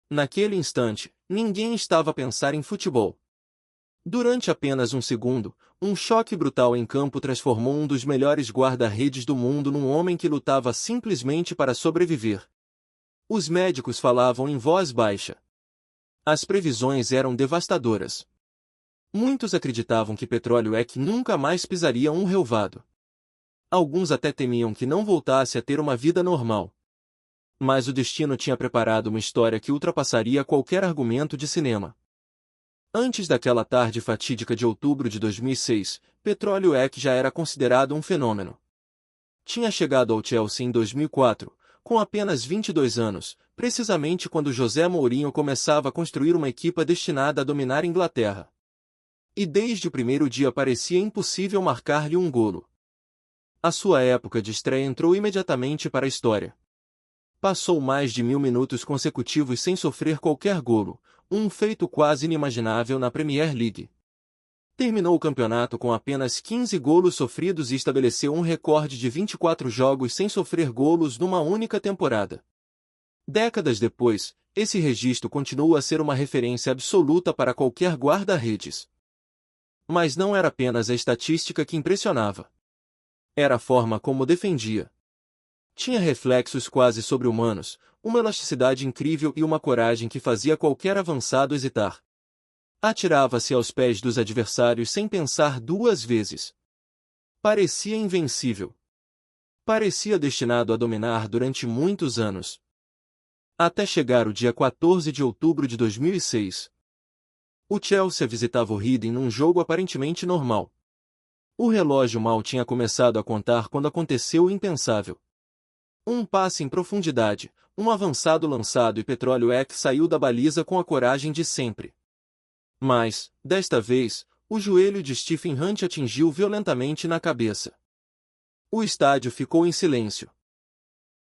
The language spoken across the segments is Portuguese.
Naquele instante, ninguém estava a pensar em futebol. Durante apenas um segundo, um choque brutal em campo transformou um dos melhores guarda-redes do mundo num homem que lutava simplesmente para sobreviver. Os médicos falavam em voz baixa. As previsões eram devastadoras. Muitos acreditavam que Petróleo Ek nunca mais pisaria um relvado. Alguns até temiam que não voltasse a ter uma vida normal. Mas o destino tinha preparado uma história que ultrapassaria qualquer argumento de cinema. Antes daquela tarde fatídica de outubro de 2006, Petróleo Ek já era considerado um fenômeno. Tinha chegado ao Chelsea em 2004, com apenas 22 anos, precisamente quando José Mourinho começava a construir uma equipa destinada a dominar a Inglaterra. E desde o primeiro dia parecia impossível marcar-lhe um golo. A sua época de estreia entrou imediatamente para a história. Passou mais de 1000 minutos consecutivos sem sofrer qualquer golo, um feito quase inimaginável na Premier League. Terminou o campeonato com apenas 15 golos sofridos e estabeleceu um recorde de 24 jogos sem sofrer golos numa única temporada. Décadas depois, esse registro continua a ser uma referência absoluta para qualquer guarda-redes. Mas não era apenas a estatística que impressionava. Era a forma como defendia. Tinha reflexos quase sobre-humanos, uma elasticidade incrível e uma coragem que fazia qualquer avançado hesitar. Atirava-se aos pés dos adversários sem pensar duas vezes. Parecia invencível. Parecia destinado a dominar durante muitos anos. Até chegar o dia 14 de outubro de 2006. O Chelsea visitava o Reading num jogo aparentemente normal. O relógio mal tinha começado a contar quando aconteceu o impensável. Um passe em profundidade, um avançado lançado e Petróleo Ek saiu da baliza com a coragem de sempre. Mas, desta vez, o joelho de Stephen Hunt atingiu violentamente na cabeça. O estádio ficou em silêncio.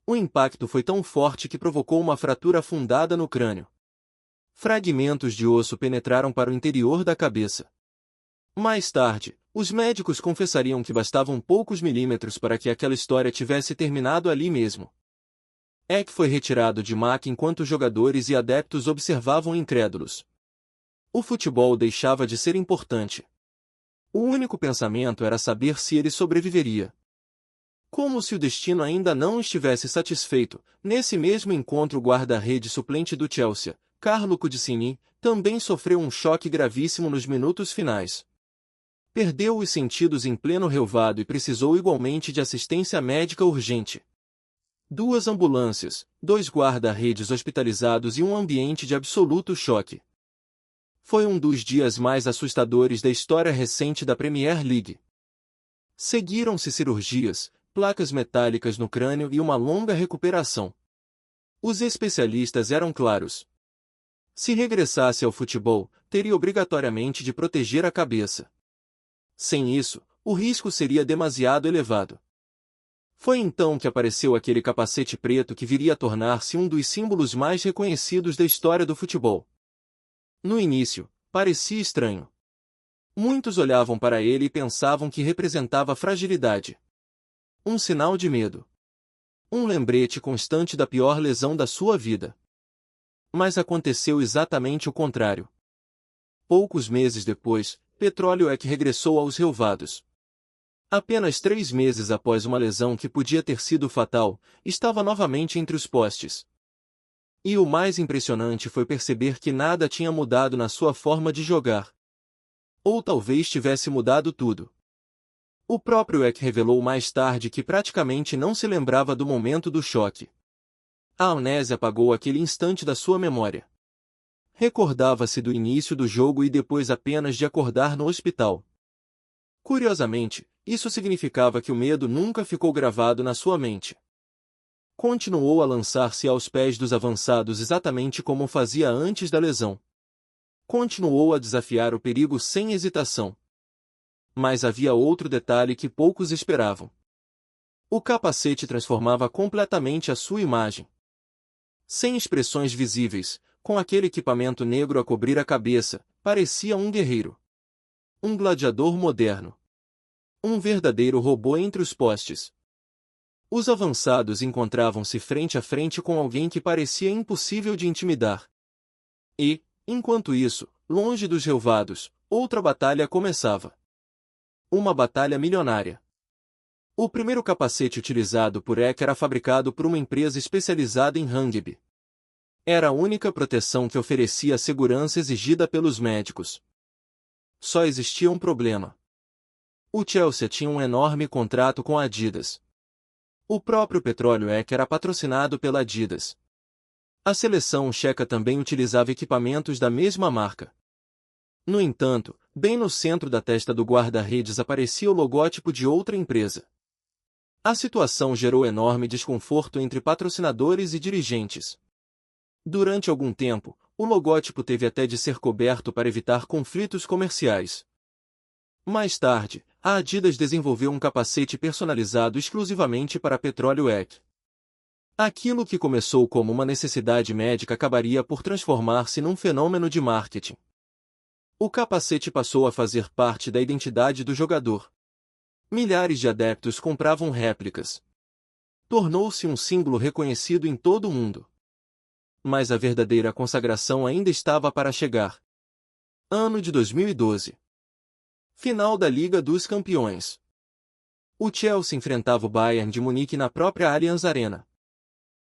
O impacto foi tão forte que provocou uma fratura afundada no crânio. Fragmentos de osso penetraram para o interior da cabeça. Mais tarde, os médicos confessariam que bastavam poucos milímetros para que aquela história tivesse terminado ali mesmo. Ek foi retirado de maca enquanto jogadores e adeptos observavam incrédulos. O futebol deixava de ser importante. O único pensamento era saber se ele sobreviveria. Como se o destino ainda não estivesse satisfeito, nesse mesmo encontro o guarda-rede suplente do Chelsea, Carlo Cudicini, também sofreu um choque gravíssimo nos minutos finais. Perdeu os sentidos em pleno relvado e precisou igualmente de assistência médica urgente. 2 ambulâncias, 2 guarda-redes hospitalizados e um ambiente de absoluto choque. Foi um dos dias mais assustadores da história recente da Premier League. Seguiram-se cirurgias, placas metálicas no crânio e uma longa recuperação. Os especialistas eram claros. Se regressasse ao futebol, teria obrigatoriamente de proteger a cabeça. Sem isso, o risco seria demasiado elevado. Foi então que apareceu aquele capacete preto que viria a tornar-se um dos símbolos mais reconhecidos da história do futebol. No início, parecia estranho. Muitos olhavam para ele e pensavam que representava fragilidade. Um sinal de medo. Um lembrete constante da pior lesão da sua vida. Mas aconteceu exatamente o contrário. Poucos meses depois, Petróleo Ek regressou aos relvados. Apenas 3 meses após uma lesão que podia ter sido fatal, estava novamente entre os postes. E o mais impressionante foi perceber que nada tinha mudado na sua forma de jogar. Ou talvez tivesse mudado tudo. O próprio Ek revelou mais tarde que praticamente não se lembrava do momento do choque. A amnésia apagou aquele instante da sua memória. Recordava-se do início do jogo e depois apenas de acordar no hospital. Curiosamente, isso significava que o medo nunca ficou gravado na sua mente. Continuou a lançar-se aos pés dos avançados exatamente como fazia antes da lesão. Continuou a desafiar o perigo sem hesitação. Mas havia outro detalhe que poucos esperavam. O capacete transformava completamente a sua imagem. Sem expressões visíveis, com aquele equipamento negro a cobrir a cabeça, parecia um guerreiro. Um gladiador moderno. Um verdadeiro robô entre os postes. Os avançados encontravam-se frente a frente com alguém que parecia impossível de intimidar. E, enquanto isso, longe dos relvados, outra batalha começava. Uma batalha milionária. O primeiro capacete utilizado por Eck era fabricado por uma empresa especializada em rugby. Era a única proteção que oferecia a segurança exigida pelos médicos. Só existia um problema. O Chelsea tinha um enorme contrato com a Adidas. O próprio Petróleo Eck era patrocinado pela Adidas. A seleção checa também utilizava equipamentos da mesma marca. No entanto, bem no centro da testa do guarda-redes aparecia o logótipo de outra empresa. A situação gerou enorme desconforto entre patrocinadores e dirigentes. Durante algum tempo, o logótipo teve até de ser coberto para evitar conflitos comerciais. Mais tarde, a Adidas desenvolveu um capacete personalizado exclusivamente para Petróleo Eck. Aquilo que começou como uma necessidade médica acabaria por transformar-se num fenômeno de marketing. O capacete passou a fazer parte da identidade do jogador. Milhares de adeptos compravam réplicas. Tornou-se um símbolo reconhecido em todo o mundo. Mas a verdadeira consagração ainda estava para chegar. Ano de 2012. Final da Liga dos Campeões. O Chelsea enfrentava o Bayern de Munique na própria Allianz Arena.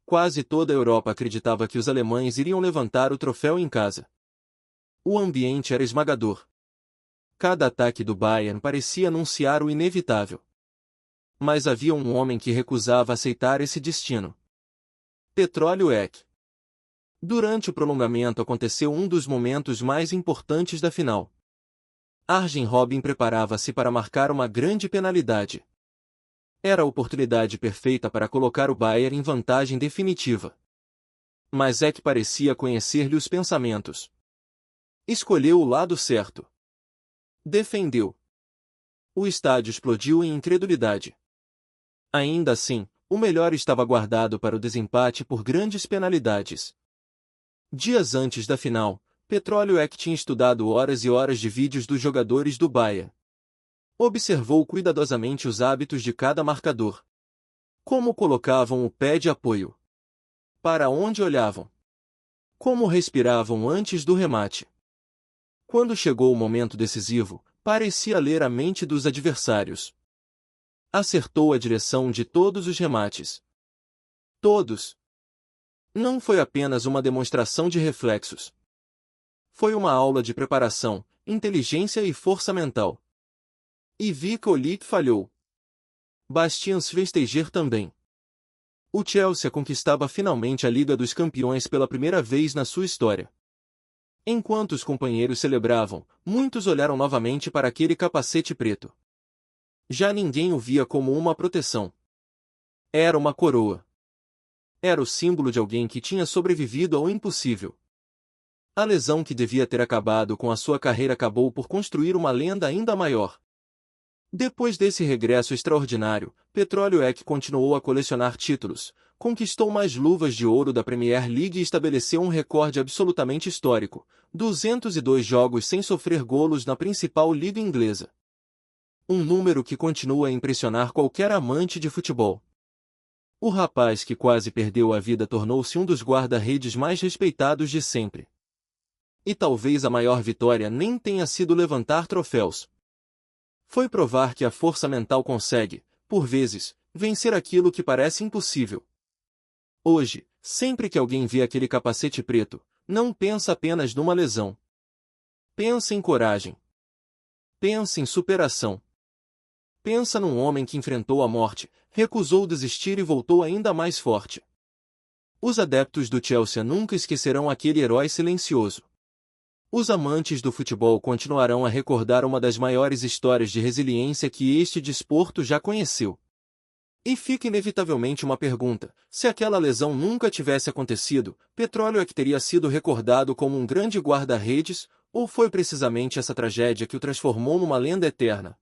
Quase toda a Europa acreditava que os alemães iriam levantar o troféu em casa. O ambiente era esmagador. Cada ataque do Bayern parecia anunciar o inevitável. Mas havia um homem que recusava aceitar esse destino. Petróleo Eck. Durante o prolongamento aconteceu um dos momentos mais importantes da final. Arjen Robben preparava-se para marcar uma grande penalidade. Era a oportunidade perfeita para colocar o Bayern em vantagem definitiva. Mas Eck parecia conhecer-lhe os pensamentos. Escolheu o lado certo. Defendeu. O estádio explodiu em incredulidade. Ainda assim, o melhor estava guardado para o desempate por grandes penalidades. Dias antes da final, Petróleo Eck tinha estudado horas e horas de vídeos dos jogadores do Bayern. Observou cuidadosamente os hábitos de cada marcador. Como colocavam o pé de apoio. Para onde olhavam. Como respiravam antes do remate. Quando chegou o momento decisivo, parecia ler a mente dos adversários. Acertou a direção de todos os remates. Todos. Não foi apenas uma demonstração de reflexos. Foi uma aula de preparação, inteligência e força mental. E Vico Olit falhou. Bastians festejar também. O Chelsea conquistava finalmente a Liga dos Campeões pela primeira vez na sua história. Enquanto os companheiros celebravam, muitos olharam novamente para aquele capacete preto. Já ninguém o via como uma proteção. Era uma coroa. Era o símbolo de alguém que tinha sobrevivido ao impossível. A lesão que devia ter acabado com a sua carreira acabou por construir uma lenda ainda maior. Depois desse regresso extraordinário, Petróleo Eck continuou a colecionar títulos, conquistou mais luvas de ouro da Premier League e estabeleceu um recorde absolutamente histórico, 202 jogos sem sofrer golos na principal liga inglesa. Um número que continua a impressionar qualquer amante de futebol. O rapaz que quase perdeu a vida tornou-se um dos guarda-redes mais respeitados de sempre. E talvez a maior vitória nem tenha sido levantar troféus. Foi provar que a força mental consegue, por vezes, vencer aquilo que parece impossível. Hoje, sempre que alguém vê aquele capacete preto, não pensa apenas numa lesão. Pensa em coragem. Pensa em superação. Pensa num homem que enfrentou a morte, recusou desistir e voltou ainda mais forte. Os adeptos do Chelsea nunca esquecerão aquele herói silencioso. Os amantes do futebol continuarão a recordar uma das maiores histórias de resiliência que este desporto já conheceu. E fica inevitavelmente uma pergunta: se aquela lesão nunca tivesse acontecido, Petróleo Eck teria sido recordado como um grande guarda-redes, ou foi precisamente essa tragédia que o transformou numa lenda eterna?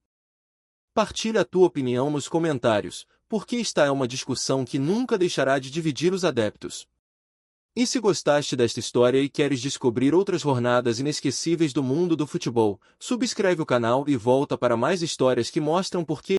Partilha a tua opinião nos comentários, porque esta é uma discussão que nunca deixará de dividir os adeptos. E se gostaste desta história e queres descobrir outras jornadas inesquecíveis do mundo do futebol, subscreve o canal e volta para mais histórias que mostram por que